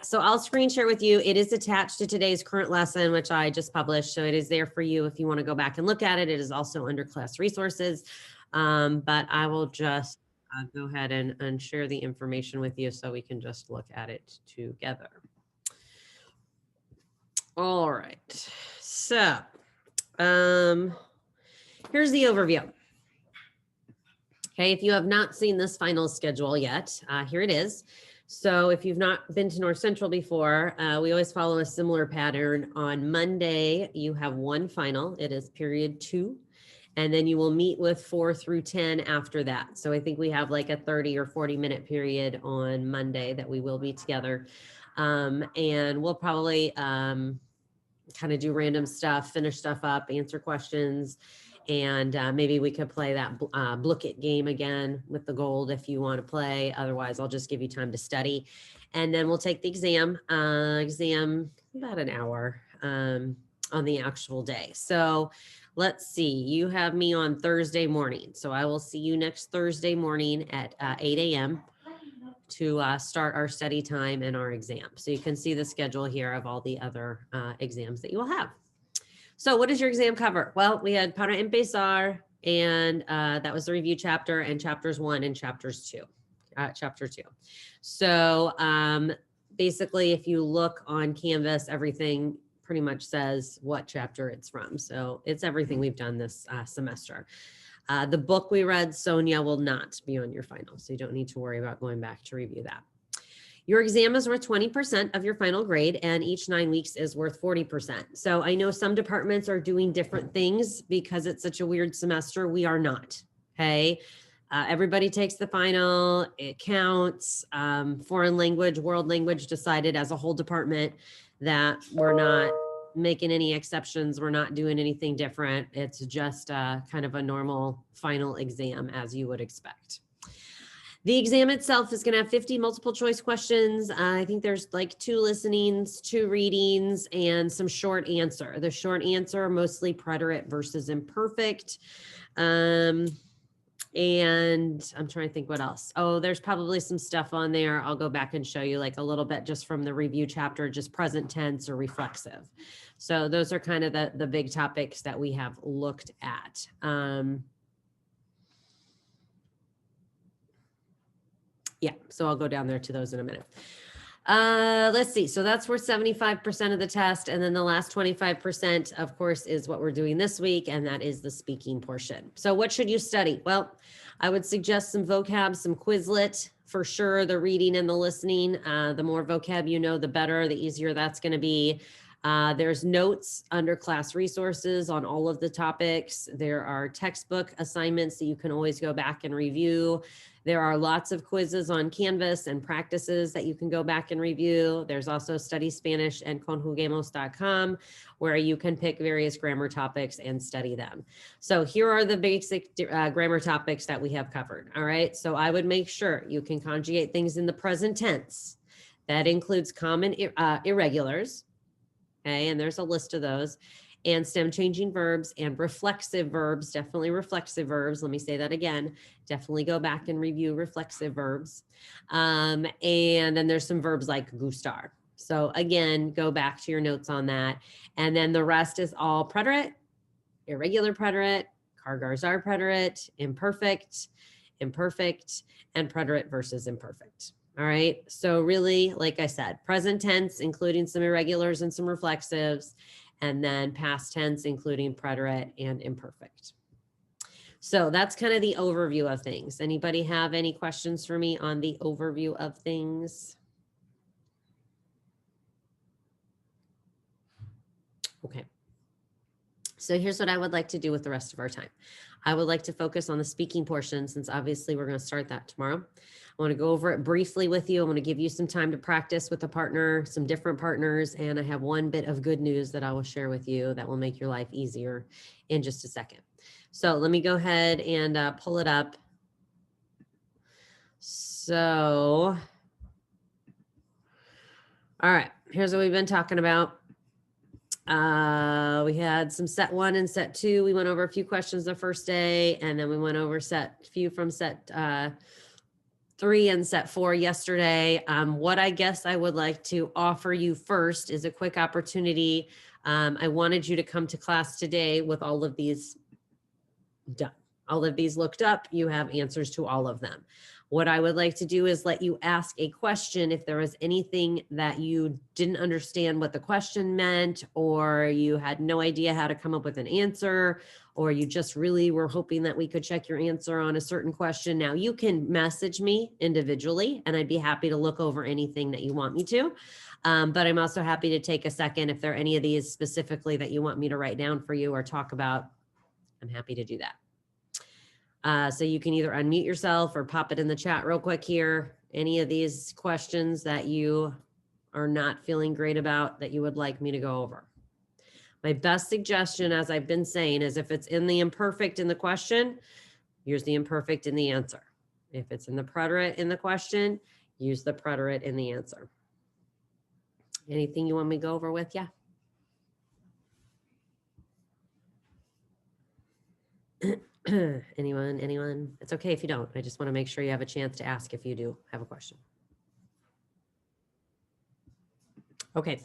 so I'll screen share with you. It is attached to today's current lesson, which I just published. So it is there for you if you want to go back and look at it. It is also under class resources. But I will just go ahead and share the information with you so we can just look at it together. All right. So here's the overview. Okay, if you have not seen this final schedule yet, here it is. So if you've not been to North Central before, we always follow a similar pattern. On Monday, you have one final. It is period 2. And then you will meet with 4 through 10 after that. So I think we have like a 30 or 40-minute period on Monday that we will be together. And we'll probably kind of do random stuff, finish stuff up, answer questions. And maybe we could play that Blook It game again with the gold if you want to play. Otherwise, I'll just give you time to study. And then we'll take the exam about an hour on the actual day. So let's see, you have me on Thursday morning. So I will see you next Thursday morning at 8 a.m. to start our study time and our exam. So you can see the schedule here of all the other exams that you will have. So what does your exam cover? Well, we had Para Empezar, and that was the review chapter, and chapters 1 and chapter 2. So basically, if you look on Canvas, everything pretty much says what chapter it's from. So it's everything we've done this semester. The book we read, Sonia, will not be on your final, so you don't need to worry about going back to review that. Your exam is worth 20% of your final grade, and each 9 weeks is worth 40%. So I know some departments are doing different things because it's such a weird semester. We are not, okay? Everybody takes the final, it counts. Foreign language, world language decided as a whole department that we're not making any exceptions. We're not doing anything different. It's just kind of a normal final exam as you would expect. The exam itself is going to have 50 multiple choice questions. I think there's like 2 listenings, 2 readings, and some short answer. The short answer, mostly preterite versus imperfect. And I'm trying to think what else. Oh, there's probably some stuff on there. I'll go back and show you like a little bit just from the review chapter, just present tense or reflexive. So those are kind of the big topics that we have looked at. Yeah, so I'll go down there to those in a minute. Let's see. So that's worth 75% of the test. And then the last 25%, of course, is what we're doing this week. And that is the speaking portion. So what should you study? Well, I would suggest some vocab, some Quizlet for sure. The reading and the listening, the more vocab you know, the better, the easier that's going to be. There's notes under class resources on all of the topics. There are textbook assignments that you can always go back and review. There are lots of quizzes on Canvas and practices that you can go back and review. There's also Study Spanish and conjuguemos.com where you can pick various grammar topics and study them. So here are the basic grammar topics that we have covered. All right. So I would make sure you can conjugate things in the present tense. That includes common irregulars. Okay. And there's a list of those. And stem changing verbs and reflexive verbs, definitely reflexive verbs. Let me say that again. Definitely go back and review reflexive verbs. And then there's some verbs like gustar. So again, go back to your notes on that. And then the rest is all preterite, irregular preterite, Kargar-Zar preterite, imperfect, imperfect, and preterite versus imperfect. All right. So really, like I said, present tense, including some irregulars and some reflexives, and then past tense, including preterite and imperfect. So that's kind of the overview of things. Anybody have any questions for me on the overview of things? Okay. So here's what I would like to do with the rest of our time. I would like to focus on the speaking portion since obviously we're going to start that tomorrow. I want to go over it briefly with you. I want to give you some time to practice with a partner, some different partners, and I have one bit of good news that I will share with you that will make your life easier in just a second. So let me go ahead and pull it up. So, all right, here's what we've been talking about. We had some set 1 and set 2. We went over a few questions the first day, and then we went over few from set 3 3 and set 4 yesterday. What I guess I would like to offer you first is a quick opportunity. I wanted you to come to class today with all of these done. All of these looked up. You have answers to all of them. What I would like to do is let you ask a question if there was anything that you didn't understand what the question meant, or you had no idea how to come up with an answer, or you just really were hoping that we could check your answer on a certain question. Now you can message me individually and I'd be happy to look over anything that you want me to. But I'm also happy to take a second if there are any of these specifically that you want me to write down for you or talk about. I'm happy to do that. So you can either unmute yourself or pop it in the chat real quick here. Any of these questions that you are not feeling great about that you would like me to go over. My best suggestion, as I've been saying, is if it's in the imperfect in the question, use the imperfect in the answer. If it's in the preterite in the question, use the preterite in the answer. Anything you want me to go over with? Yeah. Anyone? It's okay if you don't. I just want to make sure you have a chance to ask if you do have a question. Okay.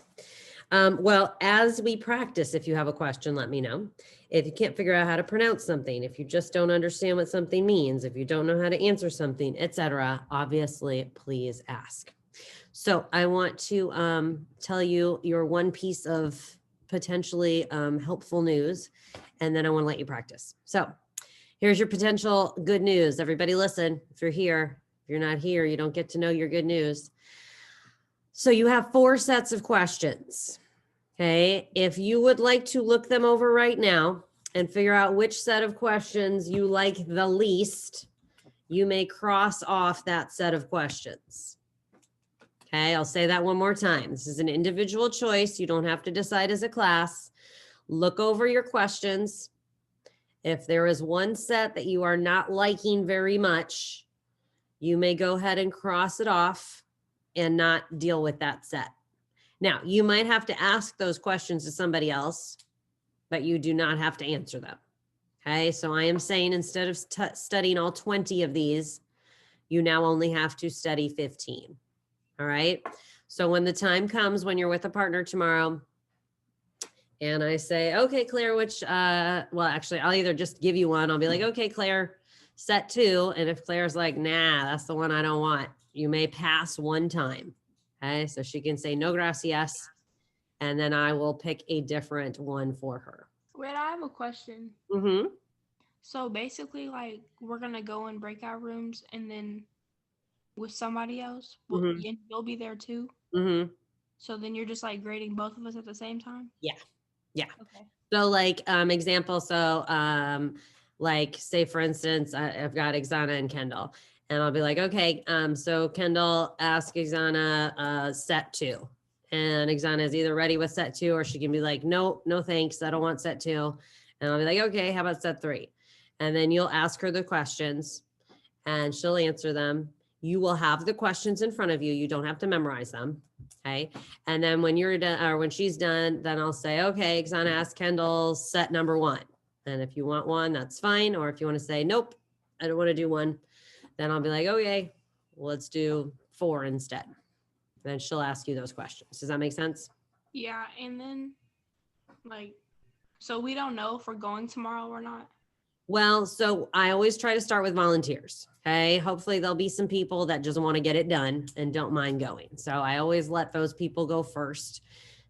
Well, as we practice, if you have a question, let me know. If you can't figure out how to pronounce something, if you just don't understand what something means, if you don't know how to answer something, etc., obviously, please ask. So I want to tell you your one piece of potentially helpful news, and then I want to let you practice. So here's your potential good news. Everybody listen, if you're here, if you're not here, you don't get to know your good news. So you have 4 sets of questions, okay? If you would like to look them over right now and figure out which set of questions you like the least, you may cross off that set of questions. Okay, I'll say that one more time. This is an individual choice. You don't have to decide as a class. Look over your questions. If there is one set that you are not liking very much, you may go ahead and cross it off and not deal with that set. Now, you might have to ask those questions to somebody else, but you do not have to answer them. Okay, so I am saying instead of studying all 20 of these, you now only have to study 15. All right, so when the time comes when you're with a partner tomorrow, and I say, okay, Claire, which, well, actually, I'll either just give you one. I'll be like, okay, Claire, set 2. And if Claire's like, nah, that's the one I don't want, you may pass one time. Okay, so she can say no gracias, and then I will pick a different one for her. Wait, I have a question. Mm-hmm. So basically, like, we're going to go in breakout rooms and then with somebody else, Mm-hmm. you'll be there too? Mm-hmm. So then you're just like grading both of us at the same time? Yeah. Yeah. Okay. So like example, so like say for instance, I've got Ixana and Kendall, and I'll be like, okay, so Kendall, ask Ixana set 2. And Ixana is either ready with set 2 or she can be like, no, no thanks, I don't want set 2. And I'll be like, okay, how about set 3? And then you'll ask her the questions and she'll answer them. You will have the questions in front of you. You don't have to memorize them. Okay. And then when you're done, or when she's done, then I'll say, okay, Ixana ask Kendall set number 1. And if you want 1, that's fine. Or if you want to say, nope, I don't want to do 1, then I'll be like, okay, let's do 4 instead. Then she'll ask you those questions. Does that make sense? Yeah. And then like, so we don't know if we're going tomorrow or not. Well, so I always try to start with volunteers. Okay. Hopefully there'll be some people that just want to get it done and don't mind going. So I always let those people go first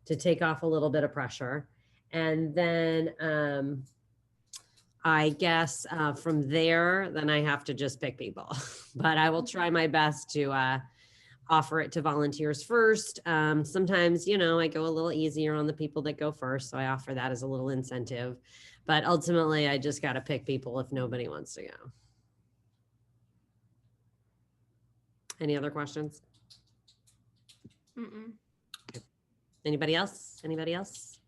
to take off a little bit of pressure. And then I guess from there, then I have to just pick people. But I will try my best to offer it to volunteers first. Sometimes, you know, I go a little easier on the people that go first. So I offer that as a little incentive. But ultimately, I just got to pick people if nobody wants to go. Any other questions? Mm-mm. Anybody else? Anybody else?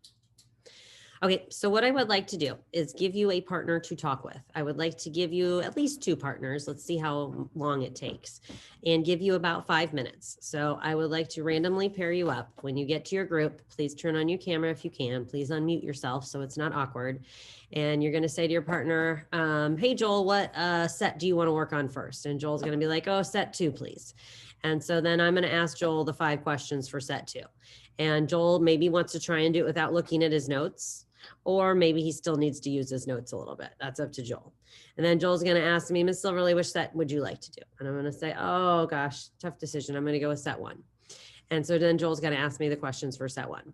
Okay, so what I would like to do is give you a partner to talk with. I would like to give you at least 2 partners. Let's see how long it takes, and give you about 5 minutes. So I would like to randomly pair you up. When you get to your group, please turn on your camera if you can. Please unmute yourself so it's not awkward. And you're going to say to your partner, hey, Joel, what set do you want to work on first? And Joel's going to be like, oh, set 2, please. And so then I'm going to ask Joel the 5 questions for set 2. And Joel maybe wants to try and do it without looking at his notes, or maybe he still needs to use his notes a little bit. That's up to Joel. And then Joel's going to ask me, Miss Silverly, which set would you like to do? And I'm going to say, oh gosh, tough decision. I'm going to go with set 1. And so then Joel's going to ask me the questions for set 1.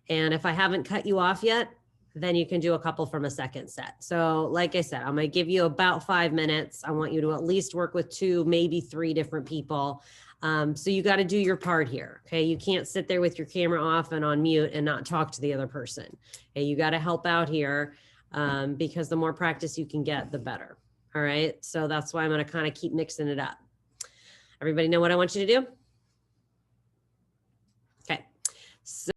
And if I haven't cut you off yet, then you can do a couple from a second set. So like I said, I'm going to give you about 5 minutes. I want you to at least work with 2, maybe 3 different people. So you got to do your part here. Okay. You can't sit there with your camera off and on mute and not talk to the other person. Okay. You got to help out here, because the more practice you can get, the better. All right. So that's why I'm going to kind of keep mixing it up. Everybody know what I want you to do? Okay. So